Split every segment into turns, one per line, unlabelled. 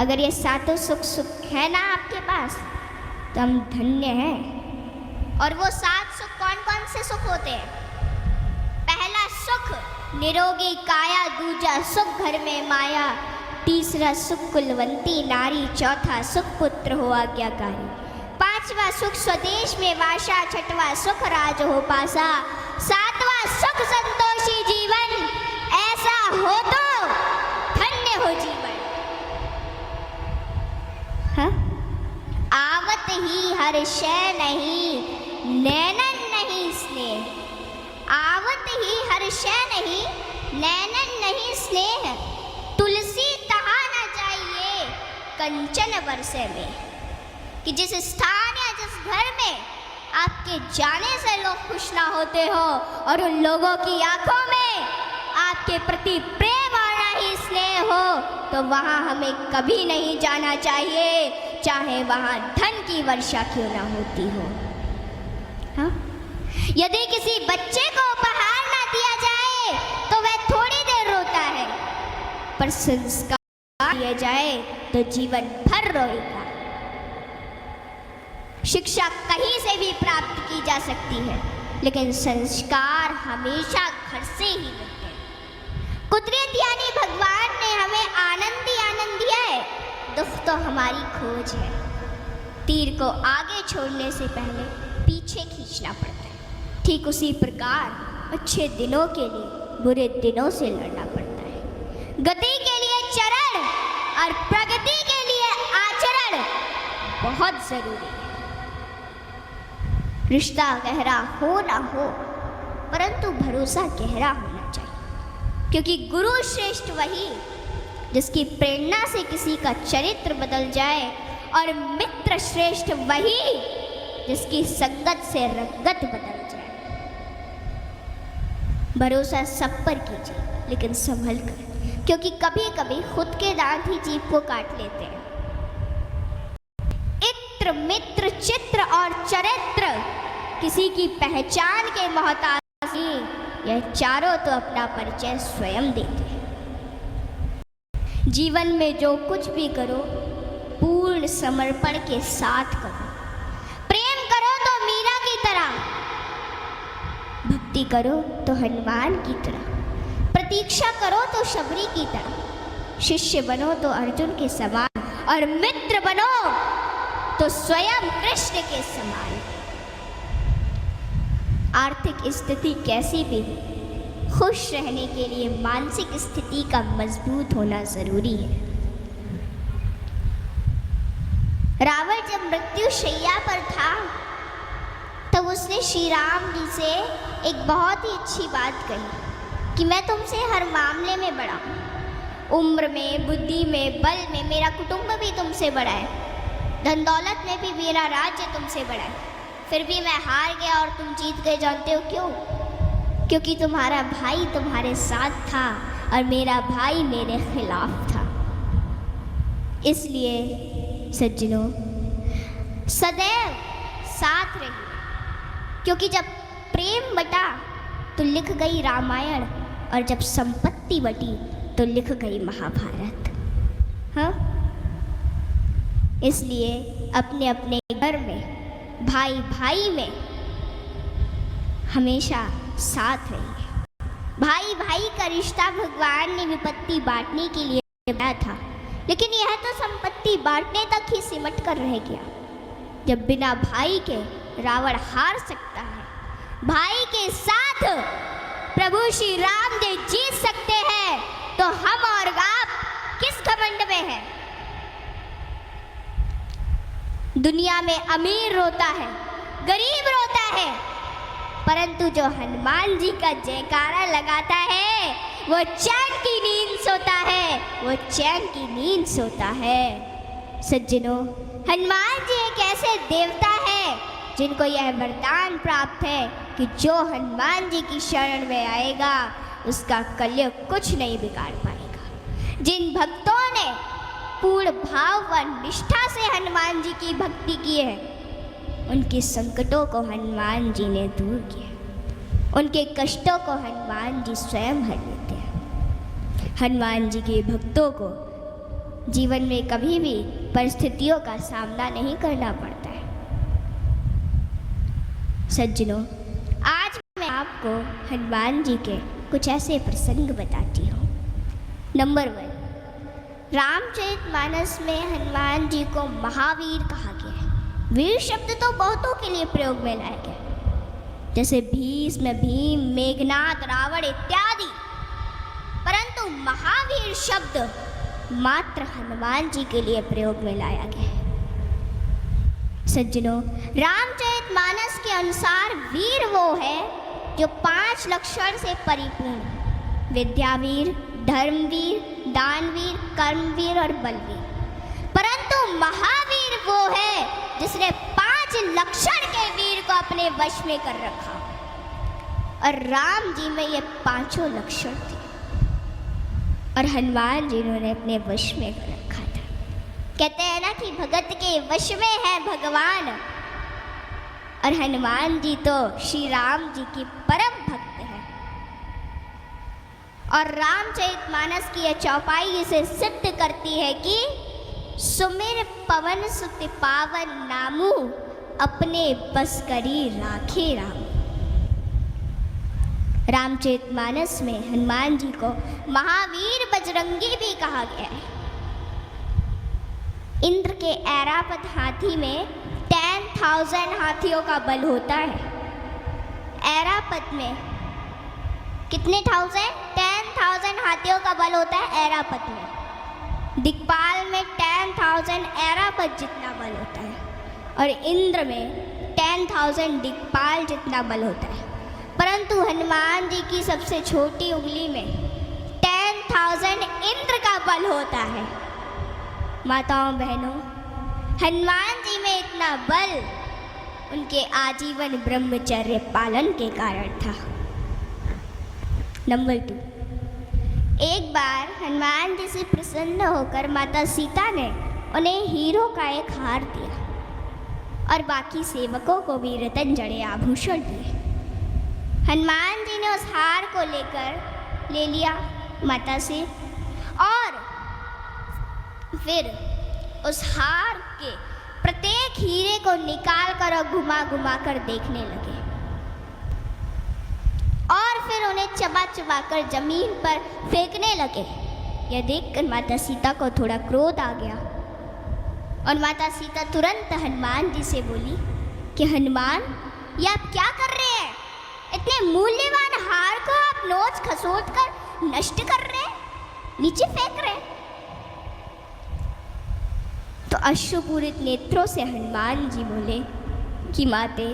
अगर ये सातों सुख है ना आपके पास तो हम धन्य हैं। और वो 7 सुख कौन कौन से सुख होते हैं? पहला सुख निरोगी काया, दूजा सुख घर में माया, तीसरा सुख कुलवंती नारी, चौथा सुख पुत्र हो आज्ञाकारी, पांचवा सुख स्वदेश में वासा, छठवां सुख राज हो पासा, सातवां सुख संतोषी जीवन, ऐसा हो तो धन्य हो जीवन। हाँ? आवत ही हर शय नहीं, नैनन नहीं स्नेह, आवत ही हर शय नहीं, नैनन नहीं स्नेह, तुलसी तहा न जाइए कंचन बरसे में। कि जिस स्थान या जिस घर में आपके जाने से लोग खुश ना होते हो और उन लोगों की आंखों में आपके प्रति प्रेम और ना ही स्नेह हो, तो वहाँ हमें कभी नहीं जाना चाहिए, चाहे वहाँ धन की वर्षा क्यों ना होती हो। हाँ? यदि किसी बच्चे को उपहार ना दिया जाए तो वह थोड़ी देर रोता है, पर संस्कार दिया जाए तो जीवन भर रोएगा। शिक्षा कहीं से भी प्राप्त की जा सकती है, लेकिन संस्कार हमेशा घर से ही मिलते हैं। कुदरत यानी भगवान ने हमें आनंद ही आनंद दिया है, दुख तो हमारी खोज है। तीर को आगे छोड़ने से पहले पीछे खींचना पड़ता है। ठीक उसी प्रकार अच्छे दिनों के लिए बुरे दिनों से लड़ना पड़ता है। गति के लिए चरण और प्रगति के लिए आचरण बहुत जरूरी है। रिश्ता गहरा हो ना हो, परंतु भरोसा गहरा होना चाहिए, क्योंकि गुरु श्रेष्ठ वही जिसकी प्रेरणा से किसी का चरित्र बदल जाए, और मित्र श्रेष्ठ वही जिसकी संगत से रंगत बदल जाए। भरोसा सब पर कीजिए, लेकिन संभल कर, क्योंकि कभी कभी खुद के दांत ही जीभ को काट लेते हैं। इत्र मित्र चित्र और चरित्र किसी की पहचान के मोहताज नहीं, यह चारों तो अपना परिचय स्वयं देते हैं। जीवन में जो कुछ भी करो पूर्ण समर्पण के साथ करो। प्रेम करो तो मीरा की तरह, भक्ति करो तो हनुमान की तरह, प्रतीक्षा करो तो शबरी की तरह, शिष्य बनो तो अर्जुन के समान, और मित्र बनो तो स्वयं कृष्ण के समान। आर्थिक स्थिति कैसी भी हो, खुश रहने के लिए मानसिक स्थिति का मजबूत होना जरूरी है। रावण जब मृत्यु शैया पर था तब उसने श्री राम जी से एक बहुत ही अच्छी बात कही कि मैं तुमसे हर मामले में बड़ा हूँ, उम्र में, बुद्धि में, बल में मेरा कुटुंब भी तुमसे बड़ा है, धन दौलत में भी मेरा राज्य तुमसे बड़ा है, फिर भी मैं हार गया और तुम जीत गए। जानते हो क्यों? क्योंकि तुम्हारा भाई तुम्हारे साथ था और मेरा भाई मेरे खिलाफ था। इसलिए सज्जनों, सदैव साथ रहिए, क्योंकि जब प्रेम बटा तो लिख गई रामायण, और जब संपत्ति बटी तो लिख गई महाभारत। हाँ? इसलिए अपने अपने घर में, भाई भाई में हमेशा साथ रहिए। भाई भाई का रिश्ता भगवान ने विपत्ति बांटने के लिए बनाया था, लेकिन यह तो संपत्ति बांटने तक ही सिमट कर रह गया। जब बिना भाई के रावण हार सकता है, भाई के साथ प्रभु श्री राम जी जीत सकते हैं, तो हम और आप किस घमंड में हैं? दुनिया में अमीर रोता है, गरीब रोता है, परंतु जो हनुमान जी का जयकारा लगाता है वो चैन की नींद सोता है, वो चैन की नींद सोता है। सज्जनों, हनुमान जी एक ऐसे देवता है जिनको यह वरदान प्राप्त है कि जो हनुमान जी की शरण में आएगा उसका कलयुग कुछ नहीं बिगाड़ पाएगा। जिन भक्तों ने पूर्ण भाव व निष्ठा से हनुमान जी की भक्ति की है, उनके संकटों को हनुमान जी ने दूर किया, उनके कष्टों को हनुमान जी स्वयं हर लेते हैं। हनुमान जी के भक्तों को जीवन में कभी भी परिस्थितियों का सामना नहीं करना पड़ता है। सज्जनों, आज मैं आपको हनुमान जी के कुछ ऐसे प्रसंग बताती हूँ। नंबर 1, रामचरितमानस में हनुमान जी को महावीर कहा गया है। वीर शब्द तो बहुतों के लिए प्रयोग में लाया गया, जैसे भीष्म, भीम, मेघनाद, रावण इत्यादि, परंतु महावीर शब्द मात्र हनुमान जी के लिए प्रयोग में लाया गया है। सज्जनों, रामचरितमानस के अनुसार वीर वो है जो 5 लक्षण से परिपूर्ण: विद्यावीर, धर्मवीर, दानवीर, कर्मवीर और बलवीर। परंतु महावीर वो है जिसने 5 लक्षण के वीर को अपने वश में कर रखा, और राम जी में ये 5 लक्षण थे और हनुमान जी ने अपने वश में कर रखा था। कहते हैं ना कि भगत के वश में है भगवान, और हनुमान जी तो श्री राम जी की परम भक्त है। और रामचरितमानस की यह चौपाई इसे सिद्ध करती है कि सुमिर पवन सुत पावन नामू, अपने बस करी राखे राम। रामचरितमानस में हनुमान जी को महावीर बजरंगी भी कहा गया है। इंद्र के ऐरावत हाथी में 10,000 हाथियों का बल होता है। ऐरावत में कितने 10,000 हाथियों का बल होता है ऐरावत में। दिक्पाल में 10,000 ऐरावत जितना बल होता है, और इंद्र में 10,000 दिक्पाल जितना बल होता है। परंतु हनुमान जी की सबसे छोटी उंगली में 10,000 इंद्र का बल होता है। माताओं बहनों, हनुमान जी में इतना बल उनके आजीवन ब्रह्मचर्य पालन के कारण था। नंबर 2, एक बार हनुमान जी से प्रसन्न होकर माता सीता ने उन्हें हीरो का एक हार दिया और बाकी सेवकों को भी रतन जड़े आभूषण दिए। हनुमान जी ने उस हार को ले लिया माता से, और फिर उस हार के प्रत्येक हीरे को निकाल कर और घुमा घुमा कर देखने लगे, और फिर उन्हें चबा चबा कर जमीन पर फेंकने लगे। यह देखकर माता सीता को थोड़ा क्रोध आ गया, और माता सीता तुरंत हनुमान जी से बोली कि हनुमान, ये आप क्या कर रहे हैं? इतने मूल्यवान हार को आप नोच खसोट कर नष्ट कर रहे हैं, नीचे फेंक रहे हैं। तो अश्रुपूरित नेत्रों से हनुमान जी बोले कि माते,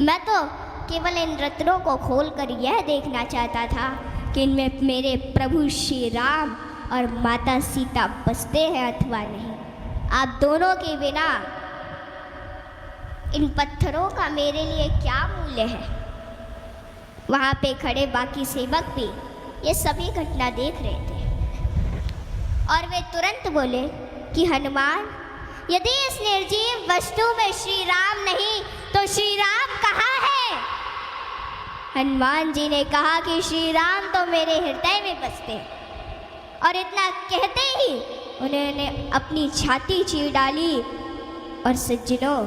मैं तो केवल इन रत्नों को खोलकर यह देखना चाहता था कि इनमें मेरे प्रभु श्री राम और माता सीता बसते हैं अथवा नहीं। आप दोनों के बिना इन पत्थरों का मेरे लिए क्या मूल्य है? वहाँ पे खड़े बाकी सेवक भी ये सभी घटना देख रहे थे, और वे तुरंत बोले कि हनुमान, यदि इस निर्जीव वस्तु में श्री राम नहीं तो श्री राम कहाँ है? हनुमान जी ने कहा कि श्री राम तो मेरे हृदय में बसते हैं, और इतना कहते ही उन्होंने अपनी छाती चीर डाली, और सज्जनों,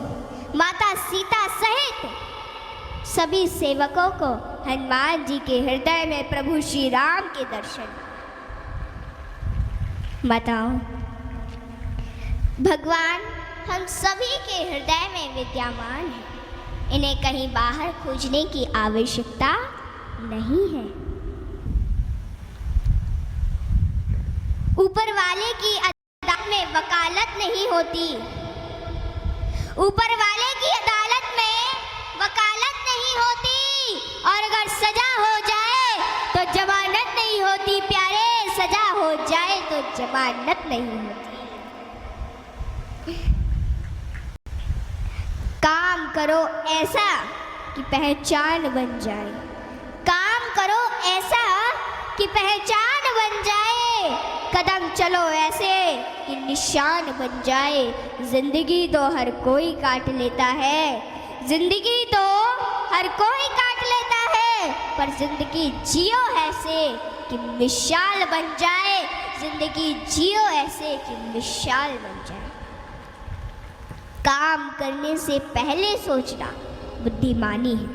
माता सीता सहित सभी सेवकों को हनुमान जी के हृदय में प्रभु श्री राम के दर्शन। माताओं, भगवान हम सभी के हृदय में विद्यमान है, इन्हें कहीं बाहर खोजने की आवश्यकता नहीं है। ऊपर वाले की अदालत में वकालत नहीं होती, ऊपर वाले की अदालत में वकालत नहीं होती, और अगर सजा हो जाए तो जमानत नहीं होती प्यारे, सजा हो जाए तो जमानत नहीं होती। काम करो ऐसा कि पहचान बन जाए, काम करो ऐसा कि पहचान बन जाए, कदम चलो ऐसे कि निशान बन जाए। जिंदगी तो हर कोई काट लेता है, जिंदगी तो हर कोई काट लेता है, पर जिंदगी जियो ऐसे कि मिसाल बन जाए, जिंदगी जियो ऐसे कि मिसाल बन जाए। काम करने से पहले सोचना बुद्धिमानी है,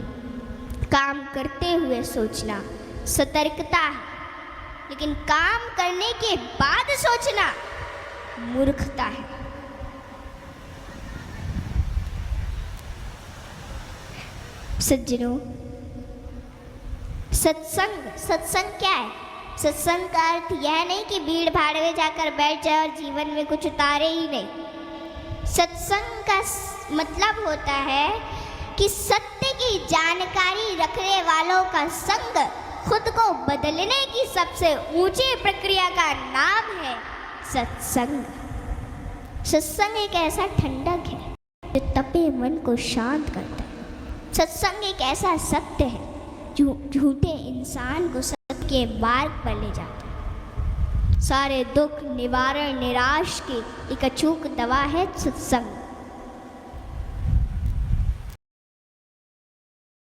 काम करते हुए सोचना सतर्कता है, लेकिन काम करने के बाद सोचना मूर्खता है। सज्जनों, सत्संग क्या है? सत्संग का अर्थ यह नहीं कि भीड़ भाड़ में जाकर बैठ जाए और जीवन में कुछ उतारे ही नहीं। सत्संग का मतलब होता है कि सत्य की जानकारी रखने वालों का संग खुद को बदलने की सबसे ऊंची प्रक्रिया का नाम है सत्संग। सत्संग एक ऐसा ठंडक है जो तपे मन को शांत करता है। सत्संग एक ऐसा सत्य है जो झूठे इंसान को सत्य के मार्ग पर ले जाता है। सारे दुख निवारण निराश की एक अचूक दवा है सत्संग।